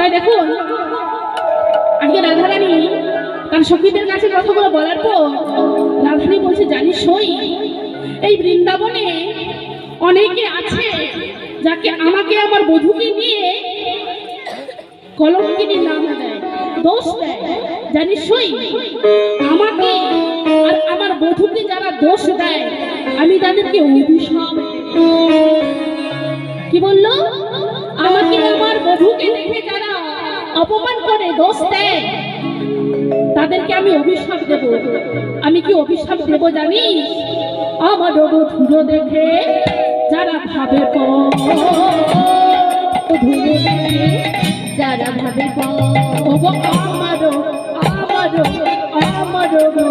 তাই দেখুন আজকে রাধারানী তার সখীদের কাছে কথাগুলো বলার পর রাধারানী বলছে, জানিস সই এই বৃন্দাবনে অনেকে আছে যাকে আমাকে আমার বধূকে নিয়ে কলঙ্কিনী নাম দেয়, দোষ দেয়। জানিস সই আমাকে আর আমার বধূকে যারা দোষ দেয় আমি তাদেরকে অভিশাপ। কি বললো? আমাকে আমার বধূকে দেখে যারা অপমান করে দোষ দেয় তাদেরকে আমি অভিশাপ দেব। আমি কি অভিশাপ দেব জানিস? আমার বধূ দেখে যারা ভাবে যারা ভাবে আমারও আমারও আমারও বধূ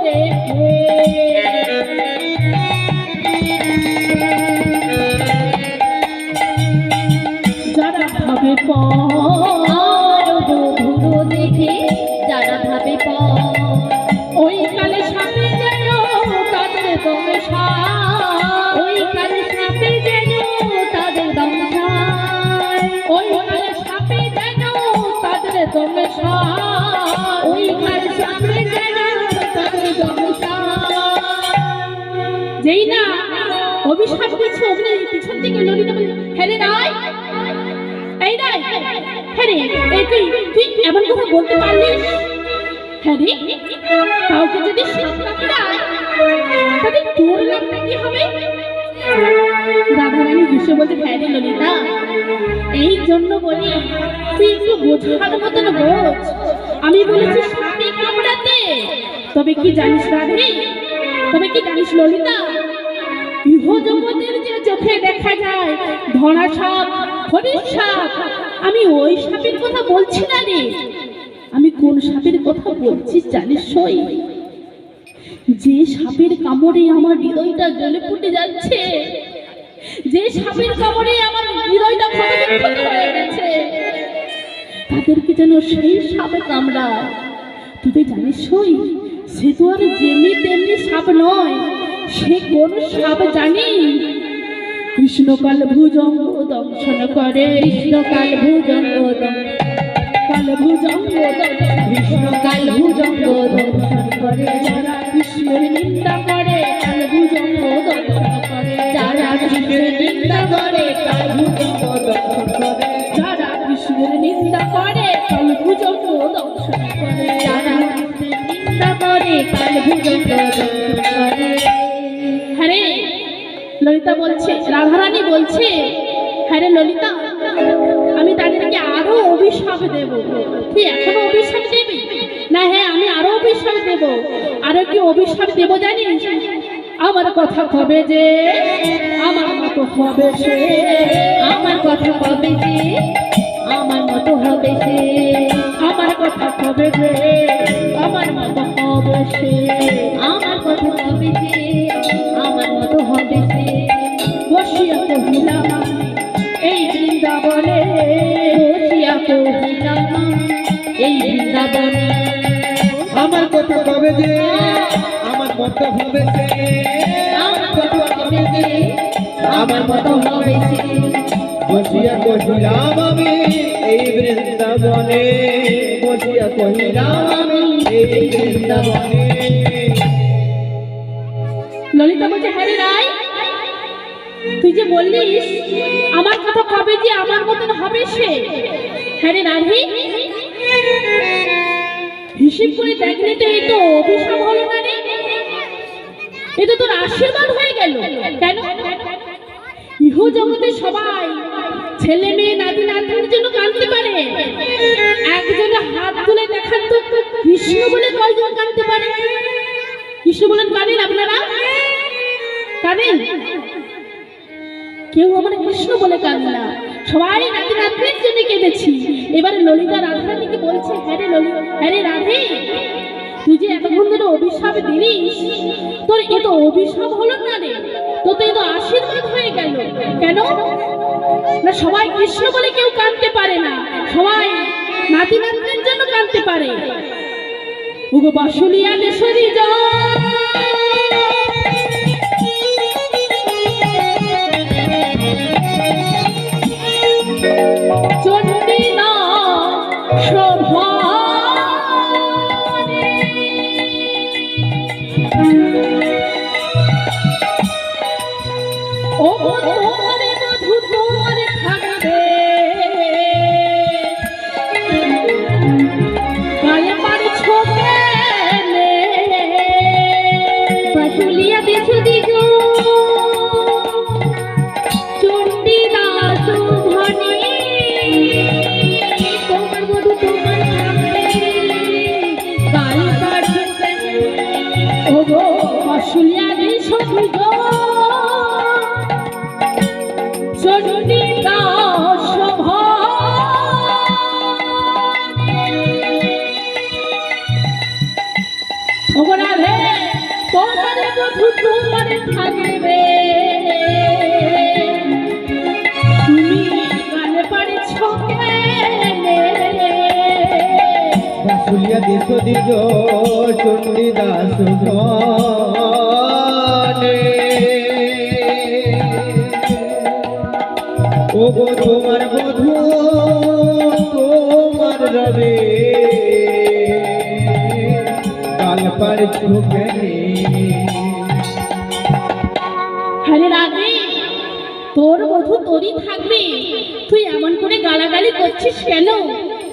দেখে যারা ভাবে বধূ দেখে যারা ভাবে ওই কালে সাপে যেন তাদের দমসা, ওই কালে সাপে যেন তাদের দমসা, ওই কালে সাপে যেন তাদের দমসা, ওই কালে সাপে যেন তাদের দমসা। যেই না অভিশাপ দিচ্ছে অমনি পিছন থেকে ললিতা বলে, হ্যাঁ রে রাই, এই রাই, হ্যাঁ রে এই তুই এমন কথা বলতে পারলিস? হ্যাঁ রে কাউকে যদি সাপ কামড়ায় তাহলে তোর লাভটা কি হবে? রাধারানী হেসে বলতে, হ্যাঁ রে ললিতা, এই জন্য বলি তুই একটু বোঝার মতন বোঝ। আমি বলেছি সাপে কামড়াতে, তবে কি জানিস রাধে, তবে কি জানিস ললিতা, ইহ জগতের যে চোখে দেখা যায় ধরা সাপ, হরিণ সাপ, আমি ওই সাপের কথা বলছি না রে। আমি কোন সাপের কথা বলছি জানিস সই? যে সাপের কামড়ে আমার হৃদয়টা জ্বলে ফুটে যাচ্ছে, যে সাপের কামড়ে আমার হৃদয়টা ক্ষতবিক্ষত হয়ে গেছে, তাদেরকে যেন সেই সাপে কামড়ায়। তুই জানিস সই সে তো আর যেমনি তেমনি সাপ নয়, সে কোন সাপ জানি? কৃষ্ণকাল ভুজঙ্গ দংশন করে, কৃষ্ণকাল ভুজঙ্গ কাল ভুজঙ্গ কৃষ্ণকাল ভুজঙ্গ দংশন করে, যারা কৃষ্ণের নিন্দা করে কাল ভুজঙ্গ দংশন করে, যারা কৃষ্ণের নিন্দা করে কাল ভুজঙ্গ দংশন করে, যারা কৃষ্ণের নিন্দা করে কাল ভুজঙ্গ দংশন করে, যারা কৃষ্ণের নিন্দা করে কাল ভুজঙ্গ দংশন করে। হ্যাঁ রে ললিতা বলছে, রাধারানী বলছে, হ্যাঁ রে ললিতা, আমি তাদেরকে আরো অভিশাপ দেব। তুই এখনো অভিশাপ দেবি না? হ্যাঁ আমি আরো অভিশাপ দেব। আরো কি অভিশাপ দেব জানিস? আমার কথা কবে যে আমার মতো হবে সে, আমার কথা কবে যে আমার মতো হবে সে, আমার কথা কবে যে আমার মতো হবে সে, আমার কথা কবে যে আমার মতো হবে সে। বসিয়া কহিলাম আমি এই বৃন্দাবনে, বসিয়া কহিলাম এই বৃন্দাবনে, আমার কথা কবে যে আমার মতো হবে সে, আমার কথা কবে যে আমার মতো হবে সে। বসিয়া কহিলাম আমি এই বৃন্দাবনে, বসিয়া কহিলাম আমি এই বৃন্দাবনে। ললিতা বলছে, হ্যাঁ রে রাই, তুই যে বললিস আমার কথা কবে যে আমার মতন হবে সে, হ্যাঁ রে রাধি, হিসেব করে দেখলে তো এই তো অভিশাপ হলো না রে, এ তো তোর আশীর্বাদ হয়ে গেল। কেন? ইহ জগতে সবাই ছেলে মেয়ে নাতি নাতনির জন্য কাঁদতে পারে, একজনে হাত তুলে দেখান তো কৃষ্ণ বলে কয়জন কাঁদতে পারে? কৃষ্ণ বলেন কাঁদেন আপনারা? কাঁদেন? কেউ আমার কৃষ্ণ বলে কাঁদে না, সবাই নাতি নাতনির জন্য কেঁদেছি। এবারে ললিতা রাধারানীকে বলছে, হ্যাঁ রে ললিতা, হ্যাঁ রে রাধে, তুই যে এতক্ষণ ধরে অভিশাপ দিলিস, তোর এ তো অভিশাপ হলো না রে, তোর তো এ তো আশীর্বাদ হয়ে গেল। কেন না? সবাই কৃষ্ণ বলে কেউ কাঁদতে পারে না, সবাই নাতি নাতনির জন্য কাঁদতে পারে। ওগো বাসুলিয়া দেশরি জয়, চণ্ডী না শোভা ও তোমারে মধু তোমারে থাকবে গায়ে পাড়ে ছোপে বাসুলিয়া দিছো দিগো চণ্ডী দাস ভানি তোমার মধু তোমার থাকবে গায়ে পাড়ে ও গো বাসুলিয়া দিছো দিগো চণ্ডী দাস ওগরাধে তোমার বধূ তোমার থাকবে তুমি গানে পাড়েছ বাসুলিয়া দেশ দিজ চণ্ডী দাস গানে ও গো তোমার বধূ তোমার রবে কাল পার চোখে হরে রাধে তোর বধূ তোরই থাকবে তুই এমন করে গালাগালি করছিস কেন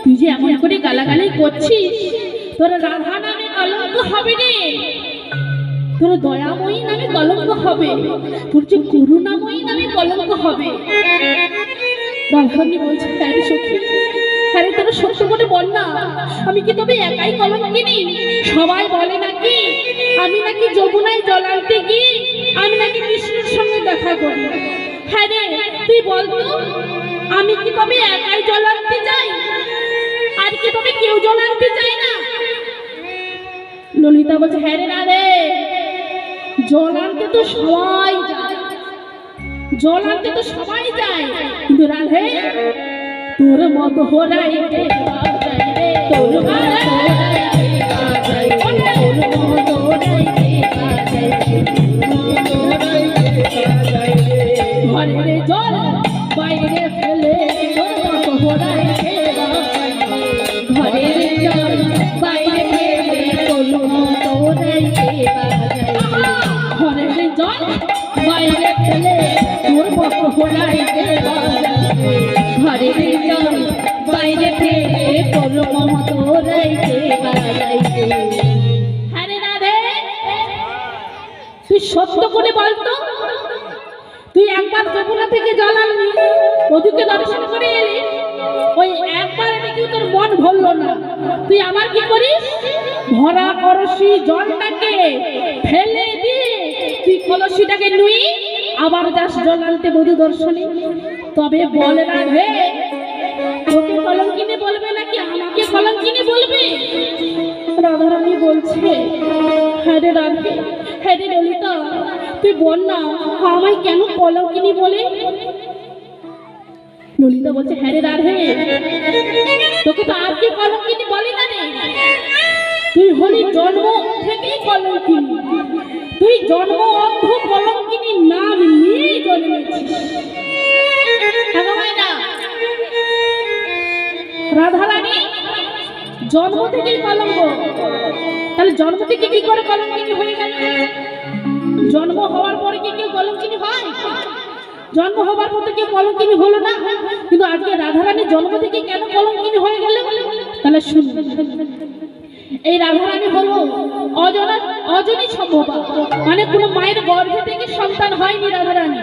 তুই যে এমন করে গালাগালি করছিস তোর রাধা নামে কলঙ্ক হবে রে তোর দয়াময়ী নামে কলঙ্ক হবে তোর যে করুণাময়ী নামে কলঙ্ক হবে রাধারানী বলছে হ্যাঁ রে সখী হ্যাঁ রে তোরা সত্য করে বল না আমি কি তবে একাই কলঙ্কিনী সবাই বলে নাকি আমি নাকি যমুনায় জল আনতে গিয়ে আমি নাকি কৃষ্ণের সঙ্গে দেখা করি হ্যাঁ রে তুই বল তো আমি কি তবে একাই জল আনতে যাই আর কি তবে কেউ জল আনতে চায় না ললিতা বলছে হ্যাঁ রে না রে জল আনতে তো সবাই যায় জল আনতে তো সবাই যায় কিন্তু রাধে তোর মত হরাইতে তোর ঘরে জল বাইরে ফেলে তোর মত হরাইতে ঘরে জল বাইরে ফেলে তোর মত হরাইতে ঘরে জল বাইরে ফেলে তোর মত হরাইতে ঘরে জল বাইরে ফেলে তোর মত হরাইতে হরে রাধে তুই সত্য করে বলতো তুই একবার যমুনা থেকে জল আনলি বধূকে দর্শন করে এলি ওই একবার নাকি তোর মন ভরলো না তুই আমার কি করিস ভরা কলসি জলটাকে ফেলে দিয়ে তুই কলসিটাকে নুই আবার যাস জল আনতে বধূ দর্শনে তবে বলে না হে তোকে কলঙ্কিনী বলবে নাকি আমাকে কলঙ্কিনী বলবে রাধারানী বলছে হ্যাঁ রে রাধে হ্যাঁ রে ললিতা তুই বল না আমায় কেন কলঙ্কিনী বলে ললিতা বলছে হ্যাঁ রে রাধে তোকে তো আর কি কলঙ্কিনী বলে না রে তুই হলি জন্ম থেকেই কলঙ্কিনী তুই জন্ম অন্ধ কলঙ্কিনী নাম নিয়ে জন্মেছিস রাধারানী জন্ম থেকেই কলঙ্ক তাহলে জন্ম থেকে কি করে কলঙ্কিনী হয়ে গেল জন্ম হওয়ার পরে কি কেউ কলঙ্কিনী হয় জন্ম হওয়ার পর কেউ কলঙ্কিনী হলো না কিন্তু আজকে রাধারানী জন্ম থেকে কেন কলঙ্কিনী হয়ে গেল তাহলে শুনুন এই রাধারানী হলো অজনী সম্ভবা মানে কোনো মায়ের গর্ভে থেকে সন্তান হয়নি রাধারানী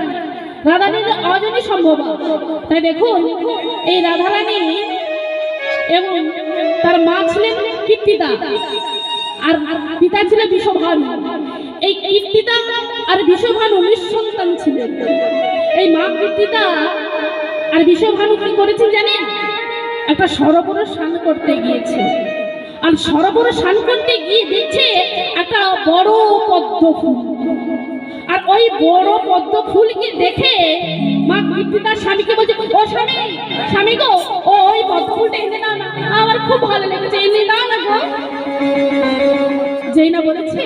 রাধারানী অজনী সম্ভবা তাই দেখুন এই রাধারানী এবং তার মা ছিলেন কীর্তিদা আর পিতা ছিলেন বিষভানু এই কীর্তিদা আর বিষভানু নিঃসন্তান ছিলেন এই মা কীর্তিদা আর বিষভানু কি করেছেন জানেন একটা সরোবরে স্নান করতে গিয়েছে আর সরোবরে স্নান করতে গিয়ে দেখছে একটা বড় পদ্ম ফুল আর ওই বড় পদ্ম ফুলকে দেখে মা কীর্তিদা স্বামীকে বলছে ও স্বামী স্বামী গো ও ওই পদ্ম ফুলটা এনে নাও না আমার খুব ভালো লেগেছে এনে নাও না গো যেই না বলেছে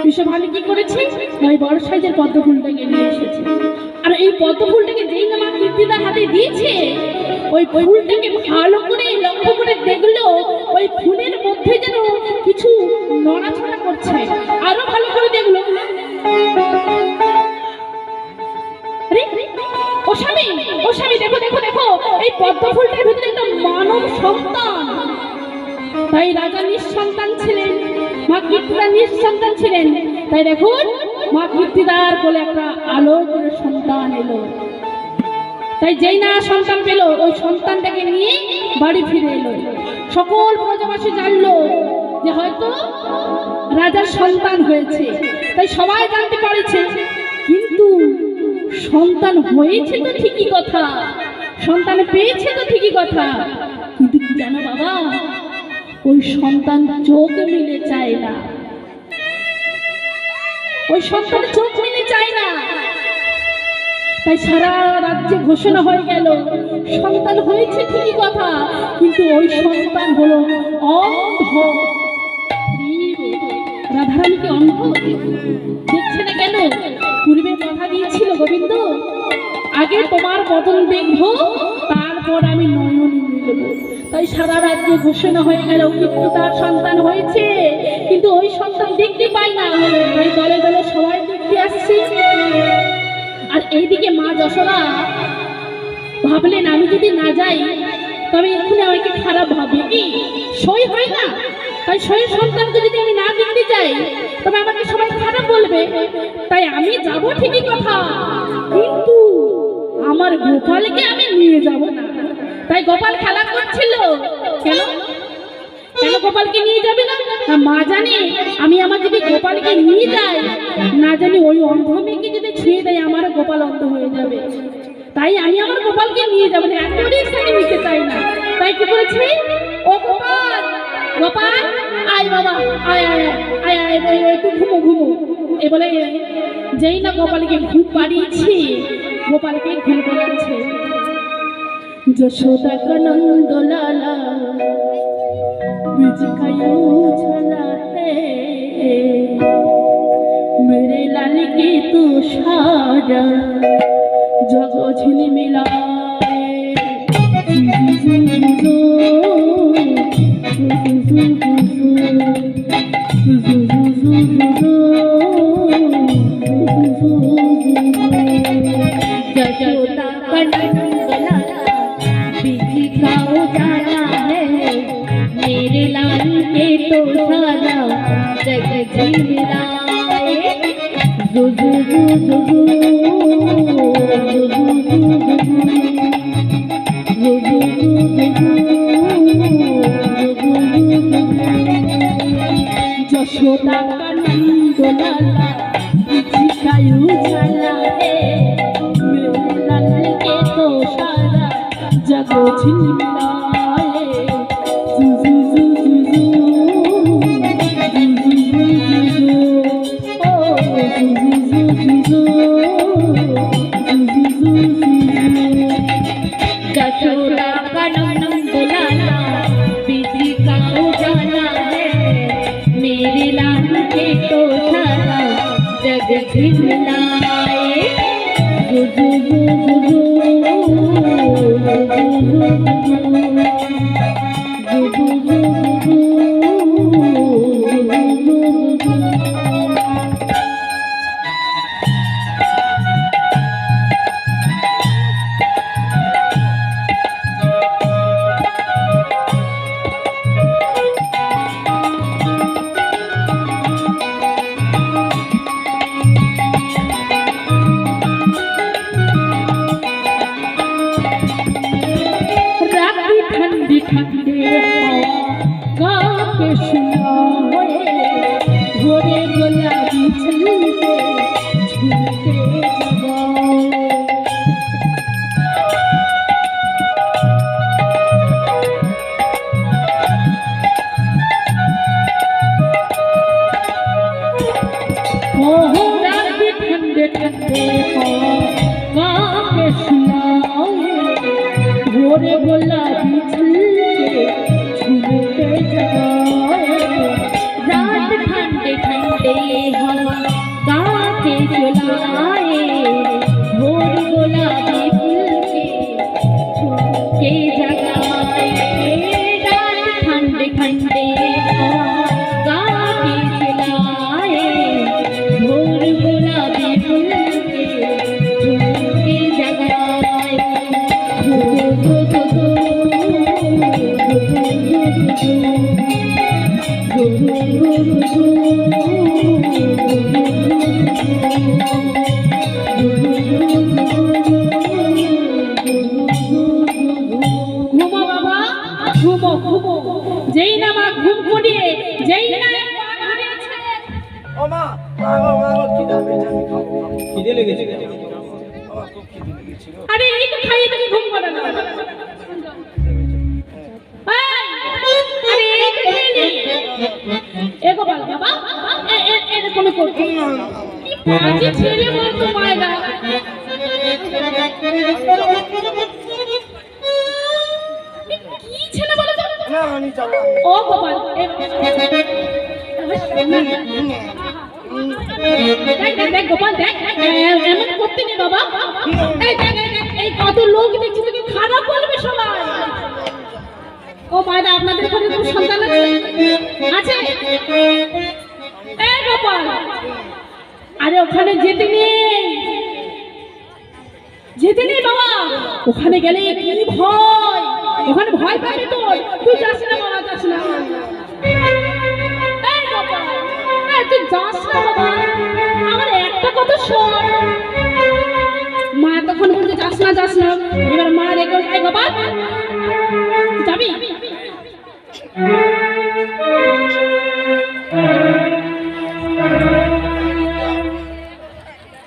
বিষভানু কি করেছে ওই বড় সাইজের পদ্ম ফুলটাকে নিয়ে এসেছে আর এই পদ্ম ফুলটাকে যেই না মা কীর্তিদার হাতে দিয়েছে, ওই ফুলটাকে ভালো করে লক্ষ্য করে দেখলো ওই ফুলের মধ্যে যেন কিছু নড়াচড়া করছে। আরো ভালো করে দেখলো, ও স্বামী, ও স্বামী, দেখো দেখো দেখো, এই পদ্ম ফুলটার ভিতরে একটা মানব সন্তান। তাই রাজা নিঃসন্তান ছিলেন, মা কীর্তিদার নিঃসন্তান ছিলেন। তাই দেখুন মা কীর্তিদার কোলে একটা আলো করে সন্তান এলো। তাই যেই না সন্তান পেল, ওই সন্তানটাকে নিয়ে বাড়ি ফিরে এলো। সকল প্রজাবাসী জানলো যে হয়তো রাজার সন্তান হয়েছে, তাই সবাই জানতে পারেছে। কিন্তু সন্তান হয়েছে তো ঠিকই কথা, সন্তান পেয়েছে তো ঠিকই কথা, কিন্তু কি জানো বাবা, ওই সন্তান চোখ মিলে চায় না, ওই সন্তান চোখ মিলে চায় না। তাই সারা রাজ্যে ঘোষণা হয়ে গেল সন্তান হয়েছে ঠিকই কথা, কিন্তু ওই সন্তান হলো অন্ধ। রাধারানীকে অন্ধ দেখছে না কেন? পূর্বে কথা দিয়েছিল গোবিন্দ, আগে তোমার বদন দেখবো, তারপর আমি নয়ন মিলব। তাই সারা রাজ্যে ঘোষণা হয়ে গেল কিন্তু তার সন্তান হয়েছে, কিন্তু ওই সন্তান দেখতে পায় না। তাই দলে দলে সবাই দেখতে আসছে। আর এইদিকে মা যশোদা ভাবলেন আমি যদি না যাই তবে এক্ষুনি আমাকে খারাপ ভাবে, কি সই হয় না। তাই সই সন্তানকে যদি আমি না দেখতে যাই তবে আমাকে সবাই খারাপ বলবে। তাই আমি যাব ঠিকই কথা, কিন্তু আমার গোপালকে আমি নিয়ে যাব না। তাই গোপাল খেলা করছিল। কেন কেন গোপালকে নিয়ে যাবে না? মা জানে আমি আমার যদি গোপালকে নিয়ে যাই, না জানি ওই অন্ধ মেয়েকে যদি ছুঁয়ে দেয় আমার গোপাল অন্ধ হয়ে যাবে। তাই আমি আমার গোপালকে নিয়ে যাবো না, একেবারেই সাথে নিতে চাই না। তাই কি করেছে, ও গোপাল, গোপাল আয় বাবা, আয় আয় আয় আয়, একটু ঘুমো ঘুমো। এ বলে যেই না গোপালকে ঘুম পাড়িয়েছি, গোপালকে ঘুম পাড়াচ্ছে। যশোদা का नंद लाला बीज का उछला है, मेरे लाल की तू सारा जग झिलमिला यशोदा का नंद लाला बीज का उजाला है, मेरे लाल के तो सारा जग झिलमिलाए। जू जू जू जू जू यशोदा का नंद लाला बीज का उछला है, मेरे लाल के तो सारा जग झिलमिलाए। जू जू जू जू जू, जू जू जू जू जू, ओ जू जू जू जू जू, जू जू जू जू जू। यशोदा का नंद लाला बीज का उजाला है, मेरे लाल के तो सारा जग झिलमिलाए। जू जू जू जू जू, ठंडी ठंडी हवा गा के सुनाए, भोरे गुलाबी छलके झूमते जगाए। ओ रात ठंडे ठंडे हवा गा के सुनाए, भोरे गुलाबी छलके झूमते जगाए। रात ठंडे ठंडे हवा गा के सुनाए, भोर ঘুমো ঘুমো, যেই না মা ঘুম করিয়ে, যেই না এক পা ঘুরিয়েছে। ও মা, খিদে পেয়েছে, আমি খাবো। খিদে লেগেছে আমার খুব খিদে লেগেছিল। আরে এই তো খাইয়ে থেকে ঘুম করানো। আরে এই তো খেয়ে নে। এ গোপাল বাবা, এরকম করছো কি পাঁচি ছেলে বলতো মায়েরা। কি ছেলে বলে তো? না, আমি যাবো। ও গোপাল দেখ গোপাল দেখ, এমন করতে নেই বাবা। এই দেখ, এই কত লোক দেখছি, তোকে খারাপ বলবে সবাই। ও মায়েরা, আপনাদের ঘরে কোনো সন্তান আছে? এই গোপাল, আরে ওখানে যেতে নেই, যেতে নেই বাবা। ওখানে গেলে কি ভয়, ওখানে ভয় পাবে তোর। তুই যাস না বাবা, যাস না। এই গোপাল, তুই যাস না বাবা, আমার একটা কথা শোন। মা তখন বলছে যাস না যাস না, এবার মা রেখে এই গোপাল তুই যাবি?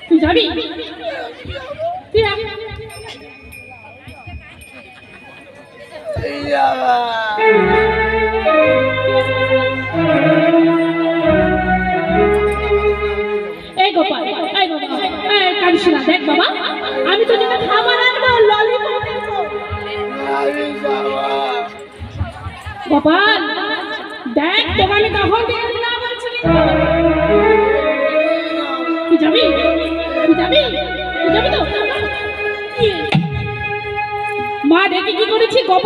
তুই যাবি? তুই যাবি? এই গোপাল, এই বাবা, এই কাঁদিস না। দেখ বাবা, আমি তো যেটা খাবার আনবো, ললিপপ দেবো। গোপাল দেখ, তোকে আমি কখন দেখবো না বলছি কিন্তু। তুই যাবি? তুই যাবি? তুই যাবি তো? মা দেখে কি করেছি গোপাল